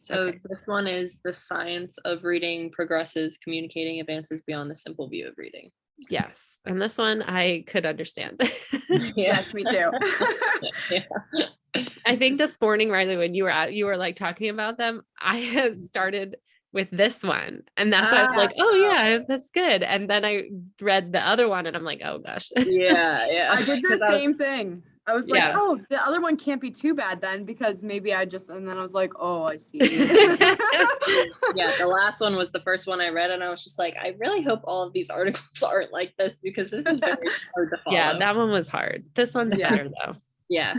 So Okay. this one is the science of reading progresses, communicating advances beyond the simple view of reading. Yes. And this one I could understand. Yeah. Yes, me too. Yeah. I think this morning, Riley, when you were like talking about them, I had started with this one. And that's why I was like, oh yeah, that's good. And then I read the other one and I'm like, oh gosh. Yeah. I did the same thing. I was like, Yeah. oh, the other one can't be too bad then, because maybe and then I was like, oh, I see. Yeah, the last one was the first one I read, and I was just like, I really hope all of these articles aren't like this, because this is very hard to follow. Yeah, that one was hard. This one's Yeah. better though. Yeah.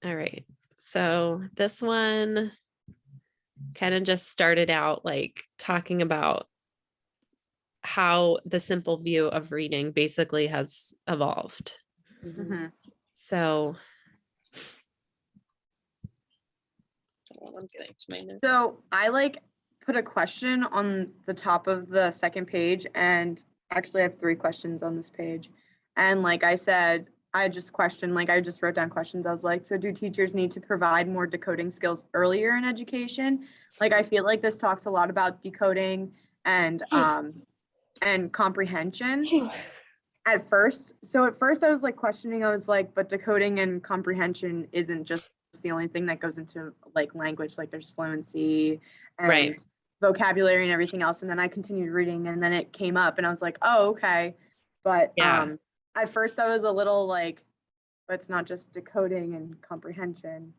All right. So this one kind of just started out like talking about how the simple view of reading basically has evolved. Mhm. So I'm getting to my notes. So I put a question on the top of the second page, and actually I have 3 questions on this page. And like I said, I just wrote down questions. I was like, so do teachers need to provide more decoding skills earlier in education? Like, I feel like this talks a lot about decoding and comprehension at first. So at first I was like questioning, I was like, but decoding and comprehension isn't just the only thing that goes into like language. Like there's fluency and Right. vocabulary and everything else. And then I continued reading, and then it came up and I was like, oh, okay. But Yeah. at first I was a little like, but it's not just decoding and comprehension.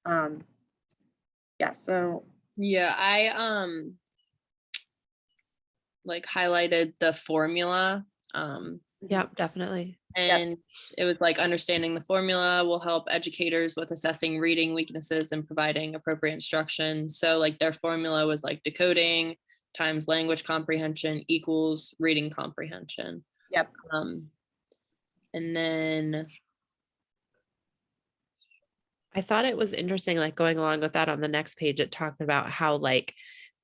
Yeah, so Yeah, I like highlighted the formula. Yeah, definitely. And it was like understanding the formula will help educators with assessing reading weaknesses and providing appropriate instruction. So like their formula was like decoding times language comprehension equals reading comprehension. Yep. And then I thought it was interesting, like going along with that on the next page, it talked about how like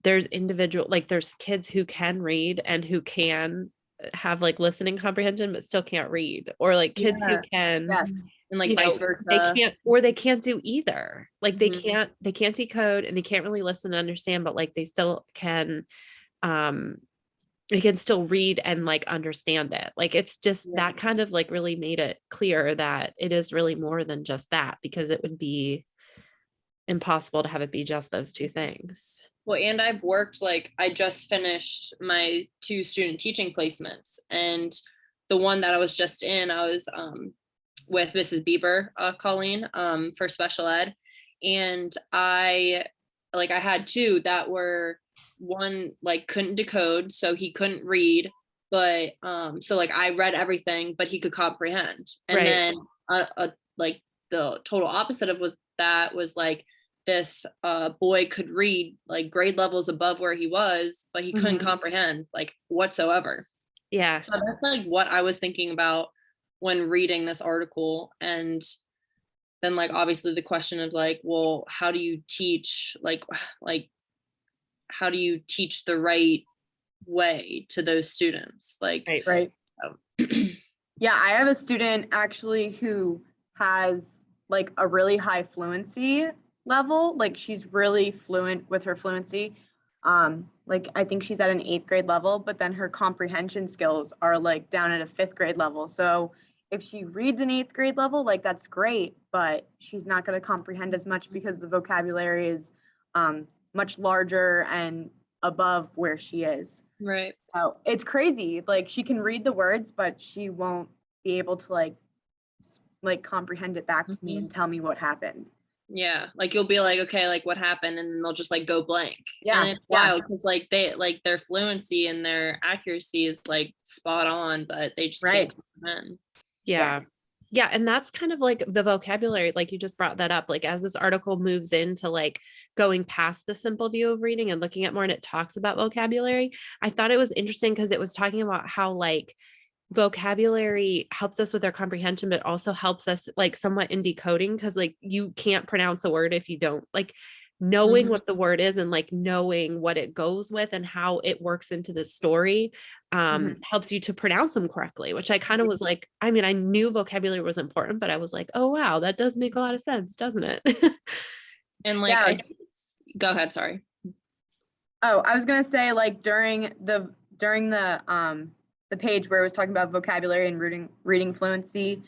there's there's kids who can read and who can have like listening comprehension, but still can't read, or like kids who can, yes. and like you know, vice versa. they can't do either. Like they Mhm. can't decode and they can't really listen and understand, but like they still can, they can still read and like understand it. Like it's just Yeah. that kind of like really made it clear that it is really more than just that, because it would be impossible to have it be just those two things. Well, and I've worked, like I just finished my 2 student teaching placements, and the one that I was just in, I was with Mrs. Bieber, Colleen, for special ed. And I had 2 that were, one like couldn't decode, so he couldn't read, but so like I read everything, but he could comprehend. And Right. then like the total opposite of that was like this boy could read like grade levels above where he was, but he couldn't comprehend like whatsoever. Yeah. So that's like what I was thinking about when reading this article. And then like obviously the question of like, well, how do you teach like how do you teach the right way to those students? Like Right. Yeah, I have a student actually who has like a really high fluency level. Like she's really fluent with her fluency. Like I think she's at an 8th grade level, but then her comprehension skills are like down at a 5th grade level. So if she reads an 8th grade level, like that's great, but she's not going to comprehend as much because the vocabulary is much larger and above where she is. right. So it's crazy. Like she can read the words, but she won't be able to like comprehend it back to me and tell me what happened. Yeah, like you'll be like, okay, like what happened, and then they'll just like go blank. Yeah, and it's wild because like they like their fluency and their accuracy is like spot on, but they just can't comprehend. Yeah. Yeah. And that's kind of like the vocabulary, like you just brought that up, like as this article moves into like going past the simple view of reading and looking at more, and it talks about vocabulary. I thought it was interesting because it was talking about how like vocabulary helps us with our comprehension, but also helps us like somewhat in decoding, because like you can't pronounce a word if you don't like knowing what the word is and like knowing what it goes with and how it works into the story helps you to pronounce them correctly, which I kind of was like, I mean, I knew vocabulary was important, but I was like, oh wow, that does make a lot of sense, doesn't it? And like, Yeah. go ahead, sorry. Oh, I was gonna say, like, during the page where it was talking about vocabulary and reading fluency,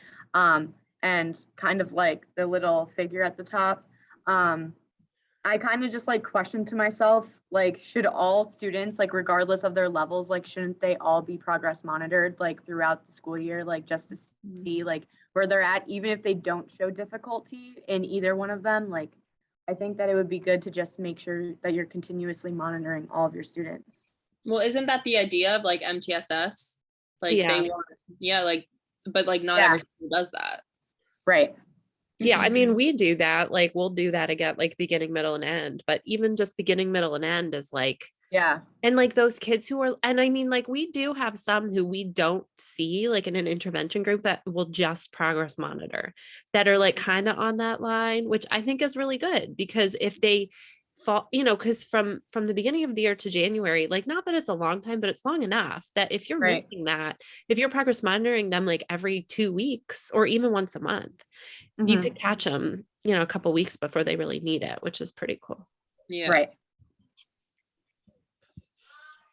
and kind of like the little figure at the top, I kind of just like questioned to myself, like, should all students, like, regardless of their levels, like, shouldn't they all be progress monitored, like, throughout the school year, like, just to see like where they're at, even if they don't show difficulty in either one of them? Like, I think that it would be good to just make sure that you're continuously monitoring all of your students. Well, isn't that the idea of like MTSS? Like Yeah. they want, yeah, like, but like not Yeah. every school does that. Right. Yeah, I mean, we do that. Like, we'll do that again, like beginning, middle, and end. But even just beginning, middle, and end is like, Yeah. and like those kids who are, and I mean, like, we do have some who we don't see, like in an intervention group, that will just progress monitor, that are like kind of on that line, which I think is really good, because if they fall, you know, because from the beginning of the year to January, like, not that it's a long time, but it's long enough that if you're Right. missing that, if you're progress monitoring them like every 2 weeks or even once a month, you Mhm. could catch them, you know, a couple weeks before they really need it, which is pretty cool. Yeah. Right.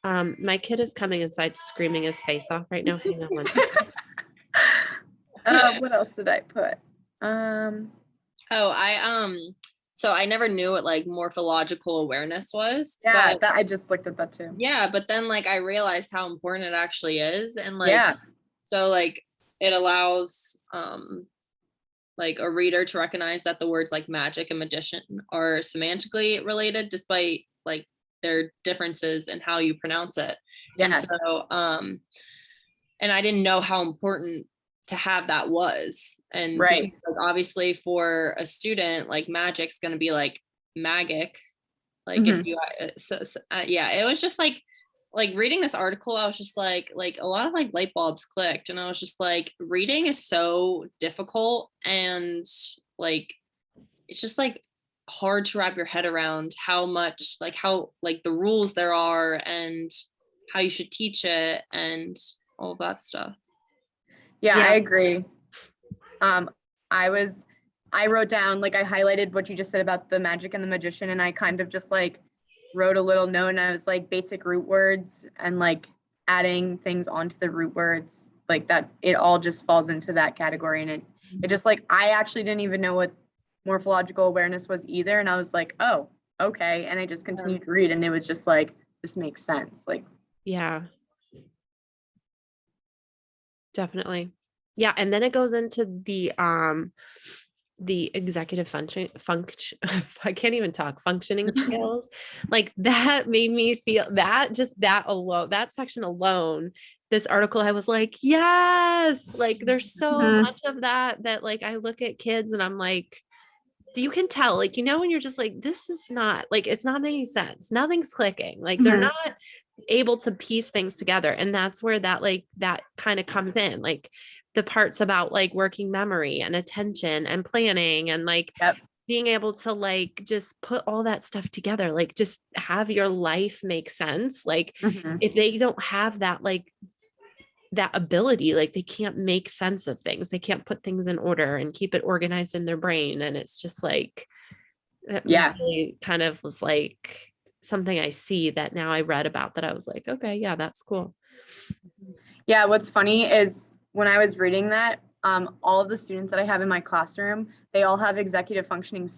My kid is coming inside screaming his face off right now. Hang on one second. What else did I put? So I never knew what like morphological awareness was. Yeah, but that I just looked at that too. yeah, but then like I realized how important it actually is. And like, Yeah. so like it allows like a reader to recognize that the words like magic and magician are semantically related, despite like their differences in how you pronounce it. Yes. And so and I didn't know how important to have that was. And Right. because, like, obviously for a student, like magic's going to be like magic, like if you yeah, it was just like reading this article, I was just like a lot of like light bulbs clicked, and I was just like, reading is so difficult, and like it's just like hard to wrap your head around how much like how like the rules there are and how you should teach it and all of that stuff. Yeah, Yeah. I agree. I wrote down, like, I highlighted what you just said about the magic and the magician, and I kind of just like wrote a little note, and I was like, basic root words and like adding things onto the root words, like that, it all just falls into that category. And it just like, I actually didn't even know what morphological awareness was either, and I was like, oh, okay. And I just continued to read, and it was just like, this makes sense. Like, Yeah. Definitely. Yeah. And then it goes into the executive function I can't even talk, functioning skills. Like, that made me feel that, just that alone, that section alone, this article, I was like, yes, like there's so much of that like I look at kids and I'm like, you can tell, like, you know, when you're just like, this is not like, it's not making sense, nothing's clicking, like they're not able to piece things together. And that's where that like that kind of comes in, like the parts about like working memory and attention and planning and like being able to like just put all that stuff together, like just have your life make sense. Like if they don't have that, like that ability, like they can't make sense of things, they can't put things in order and keep it organized in their brain. And it's just like, that really kind of was like something I see that now I read about, that I was like, okay, yeah, that's cool. Yeah, what's funny is when I was reading that, all of the students that I have in my classroom, they all have executive functioning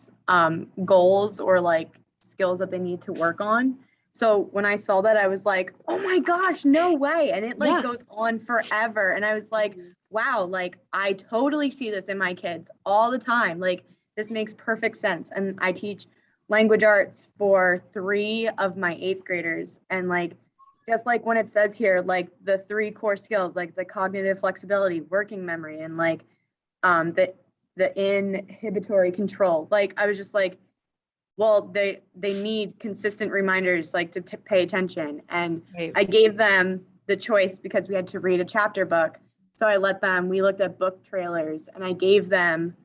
goals or like skills that they need to work on. So when I saw that, I was like, oh my gosh, no way. And it like goes on forever. And I was like, wow, like I totally see this in my kids all the time. Like, this makes perfect sense. And I teach language arts for 3 of my 8th graders. And like, just like when it says here, like the 3 core skills, like the cognitive flexibility, working memory, and like the inhibitory control. Like, I was just like, well, they need consistent reminders, like to pay attention. And I gave them the choice because we had to read a chapter book. So we looked at book trailers, and I gave them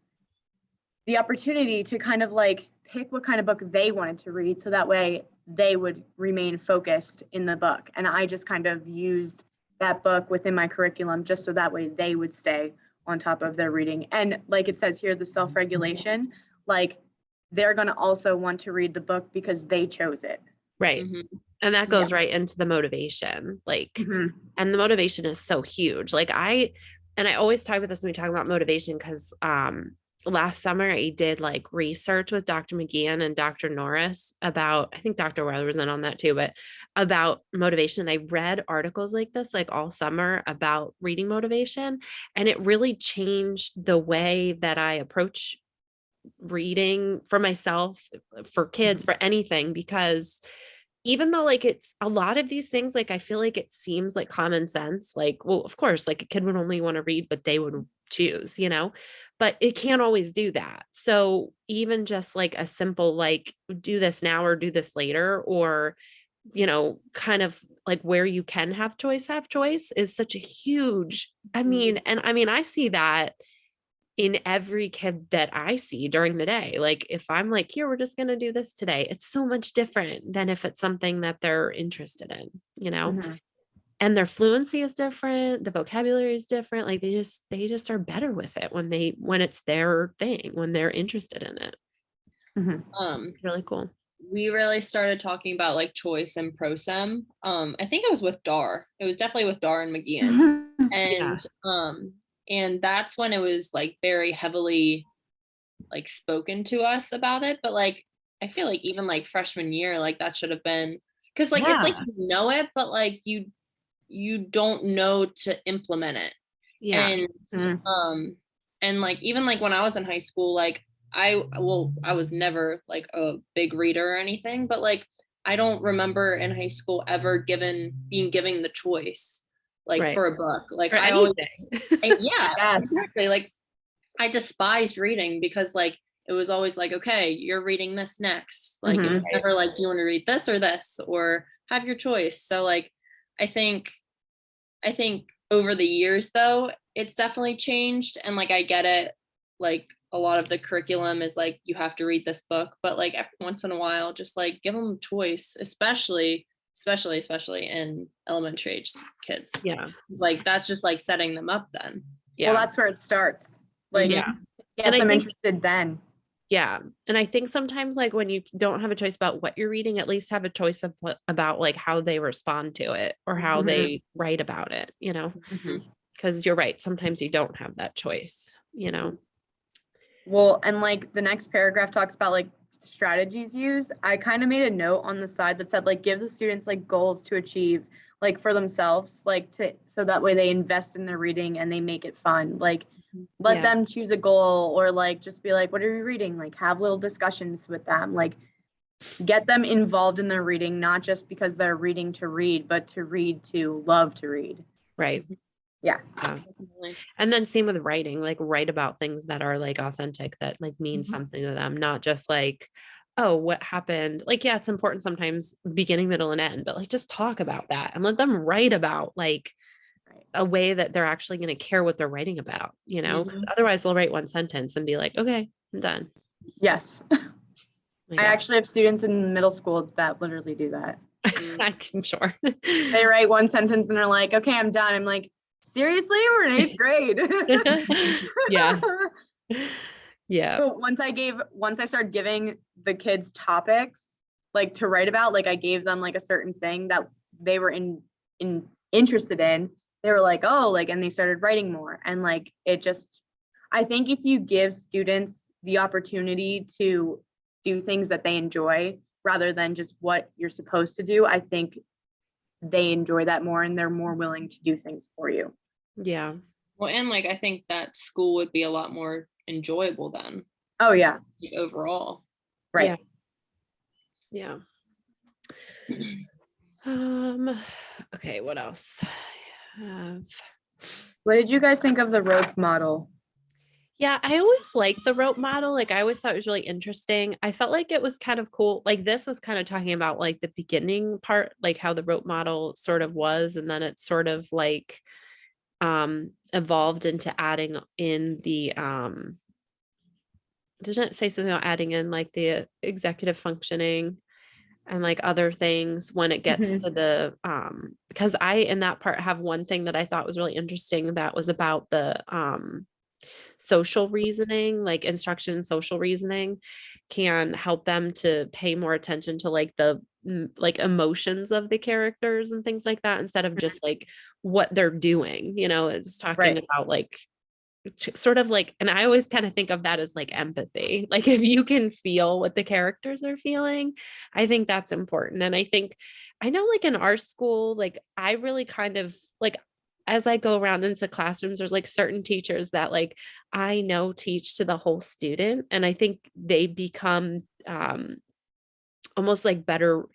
the opportunity to kind of like pick what kind of book they wanted to read, so that way they would remain focused in the book. And I just kind of used that book within my curriculum just so that way they would stay on top of their reading. And like it says here, the self-regulation, like they're going to also want to read the book because they chose it. Right. Mhm. And that goes right into the motivation, like, Mhm. and the motivation is so huge. Like I always talk about this when we talk about motivation, because last summer I did like research with Dr. McGeehan and Dr. Norris about, I think Dr. Weiler was in on that too, but about motivation. I read articles like this like all summer about reading motivation, and it really changed the way that I approach reading for myself, for kids, for anything, because even though like it's a lot of these things, like I feel like it seems like common sense, like, well, of course, like a kid would only want to read what they would choose, but it can't always do that. So even just like a simple, like, do this now or do this later, or, kind of like where you can have choice is such a huge, I mean, I see that in every kid that I see during the day. Like if I'm like, here, we're just going to do this today, it's so much different than if it's something that they're interested in, Mhm. and their fluency is different. The vocabulary is different. Like they just are better with it when it's their thing, when they're interested in it. Mhm. It's really cool. We really started talking about like choice and prosem. I think it was with Dar. It was definitely with Dar and McGeehan. Yeah. And that's when it was like very heavily like spoken to us about it. But like I feel like even like freshman year, like that should have been, because like it's like Yeah. you know it, but like you don't know to implement it. Yeah. And like even like when I was in high school, like I was never like a big reader or anything, but like I don't remember in high school ever being given the choice like Right. for a book. Like For I always anything. yeah, Yes. exactly. Like I despised reading because like it was always like, okay, you're reading this next. Like it was Mhm. never like, do you want to read this or this, or have your choice. So like I think over the years though, it's definitely changed, and like I get it. Like a lot of the curriculum is like you have to read this book, but like every once in a while, just like give them choice, especially in elementary age kids. Yeah. It's like that's just like setting them up then. Yeah. Well, that's where it starts. Like, Yeah. get And I them think- interested then. Yeah. And I think sometimes like when you don't have a choice about what you're reading, at least have a choice about like how they respond to it or how Mhm. they write about it, Mhm. because you're right. Sometimes you don't have that choice, Well, and like the next paragraph talks about like strategies used. I kind of made a note on the side that said like give the students like goals to achieve like for themselves, like so that way they invest in their reading and they make it fun. Like let Yeah. them choose a goal, or like just be like, what are you reading? Like have little discussions with them. Like get them involved in their reading, not just because they're reading to read, but to read to love to read. Right. Yeah. Definitely. And then same with writing, like write about things that are like authentic, that like mean Mhm. something to them, not just like, oh, what happened? Like, yeah, it's important sometimes beginning, middle, and end, but like just talk about that and let them write about like a way that they're actually going to care what they're writing about, because otherwise they'll write one sentence and be like, okay, I'm done. Yes. Like, I actually have students in middle school that literally do that. I'm sure. They write one sentence and they're like, okay, I'm done. I'm like, seriously? We're in 8th grade. Yeah. Yeah. So once I started giving the kids topics like to write about, like I gave them like a certain thing that they were interested in, they were like, oh, like, and they started writing more. And like, I think if you give students the opportunity to do things that they enjoy rather than just what you're supposed to do, I think they enjoy that more and they're more willing to do things for you. Yeah. Well, and like I think that school would be a lot more enjoyable then. Oh yeah. Like, overall. Right. Yeah. Okay, what else? What did you guys think of the rope model? Yeah, I always liked the rope model. Like I always thought it was really interesting. I felt like it was kind of cool. Like this was kind of talking about like the beginning part, like how the rope model sort of was, and then it's sort of like evolved into adding in the didn't it say something about adding in like the executive functioning and like other things when it gets to the because I in that part have one thing that I thought was really interesting that was about the social reasoning, like instruction in social reasoning, can help them to pay more attention to like the like emotions of the characters and things like that, instead of just like what they're doing, it's talking Right. about like sort of like, and I always kind of think of that as like empathy. Like if you can feel what the characters are feeling, I think that's important. And I know like in our school, like I really kind of like, as I go around into classrooms, there's like certain teachers that like I know teach to the whole student. And I think they become almost like better,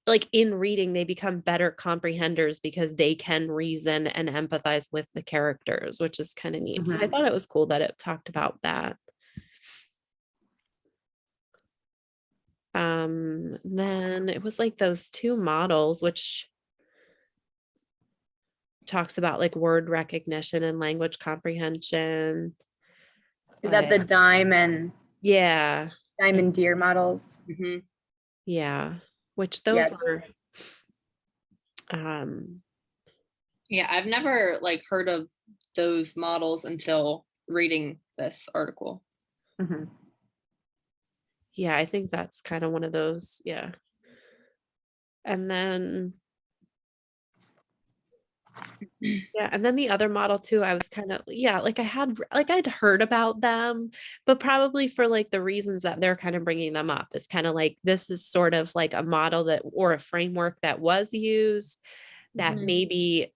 like in reading, they become better comprehenders because they can reason and empathize with the characters, which is kind of neat. So I Mhm. thought it was cool that it talked about that. Then it was like those two models, which talks about like word recognition and language comprehension. Is that the But yeah, dime and deer models? Mhm. yeah, which those Yes. were um Yeah, I've never like heard of those models until reading this article. Mhm. yeah, I think that's kind of one of those, yeah. And then yeah, and then the other model too, I was kind of, yeah, like I'd heard about them, but probably for like the reasons that they're kind of bringing them up is kind of like this is sort of like a model that or a framework that was used that Mhm. maybe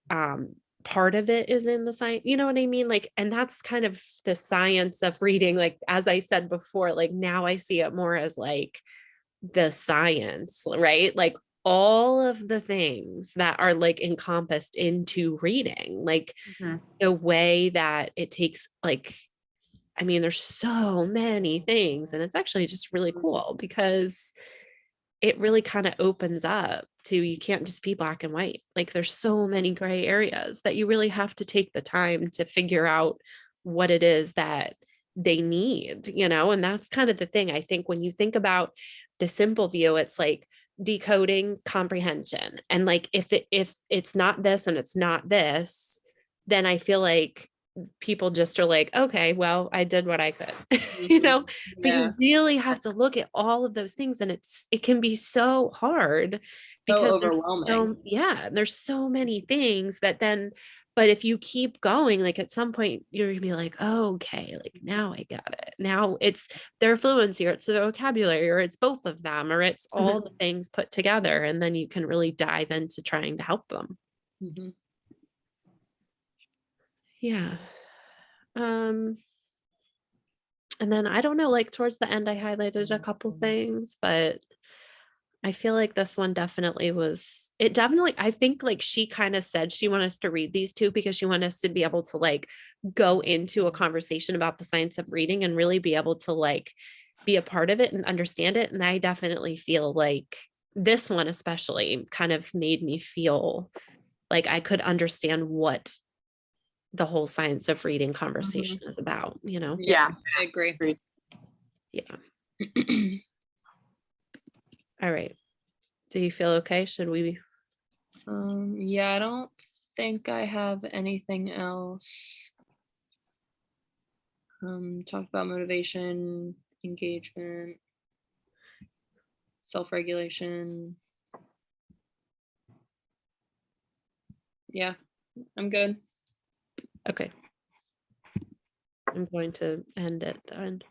part of it is in the science, you know what I mean? Like, and that's kind of the science of reading. Like, as I said before, like now I see it more as like the science, right? Like all of the things that are like encompassed into reading, like Mhm. the way that it takes like, I mean, there's so many things, and it's actually just really cool because it really kind of opens up to you can't just be black and white. Like there's so many gray areas that you really have to take the time to figure out what it is that they need, and that's kind of the thing. I think when you think about the simple view, it's like decoding comprehension. And like if it's not this and it's not this, then I feel like people just are like, okay, well, I did what I could, Mhm. but Yeah, you really have to look at all of those things. And it can be so hard so because overwhelming. there's so many things that then, but if you keep going, like at some point you're gonna be like, oh, okay, like now I got it. Now it's their fluency or it's their vocabulary or it's both of them or it's all the things put together. And then you can really dive into trying to help them. Mhm. Yeah. Um, and then I don't know, like towards the end, I highlighted a couple things, but I feel like this one definitely I think like she kind of said she wanted us to read these two because she wanted us to be able to like go into a conversation about the science of reading and really be able to like be a part of it and understand it. And I definitely feel like this one especially kind of made me feel like I could understand what the whole science of reading conversation is about, Yeah, Yeah. I agree. Yeah. All right. Do you feel okay? Should we? Yeah, I don't think I have anything else. Talked about motivation, engagement, self-regulation. Yeah, I'm good. Okay. I'm going to end it then.